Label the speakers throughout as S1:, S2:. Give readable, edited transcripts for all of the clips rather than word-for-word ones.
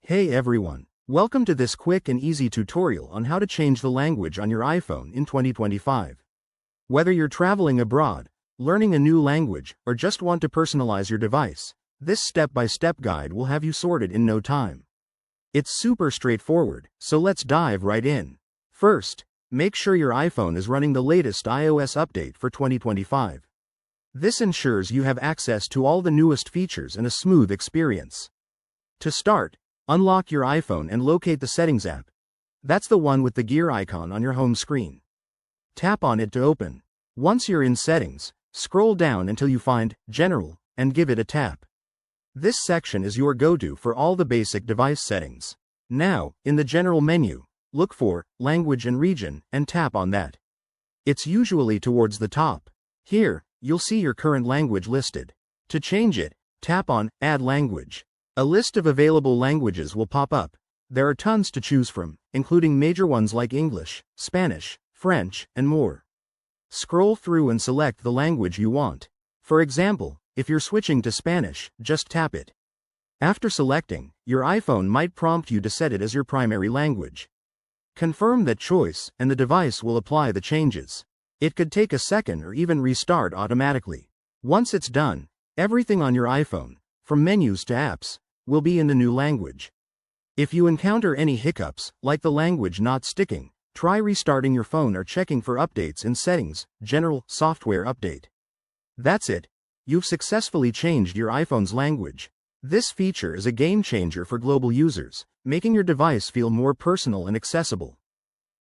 S1: Hey everyone, welcome to this quick and easy tutorial on how to change the language on your iPhone in 2025. Whether you're traveling abroad, learning a new language, or just want to personalize your device, this step-by-step guide will have you sorted in no time. It's super straightforward, so let's dive right in. First, make sure your iPhone is running the latest iOS update for 2025. This ensures you have access to all the newest features and a smooth experience. To start, unlock your iPhone and locate the Settings app. That's the one with the gear icon on your home screen. Tap on it to open. Once you're in Settings, scroll down until you find General and give it a tap. This section is your go-to for all the basic device settings. Now, in the General menu, look for Language and Region and tap on that. It's usually towards the top. Here, you'll see your current language listed. To change it, tap on Add Language. A list of available languages will pop up. There are tons to choose from, including major ones like English, Spanish, French, and more. Scroll through and select the language you want. For example, if you're switching to Spanish, just tap it. After selecting, your iPhone might prompt you to set it as your primary language. Confirm that choice, and the device will apply the changes. It could take a second or even restart automatically. Once it's done, everything on your iPhone, from menus to apps, will be in the new language. If you encounter any hiccups, like the language not sticking, try restarting your phone or checking for updates in Settings, General, Software Update. That's it. You've successfully changed your iPhone's language. This feature is a game changer for global users, making your device feel more personal and accessible.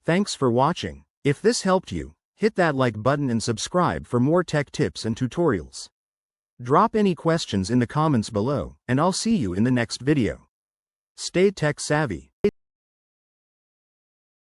S1: Thanks for watching. If this helped you, hit that like button and subscribe for more tech tips and tutorials. Drop any questions in the comments below, and I'll see you in the next video. Stay tech savvy.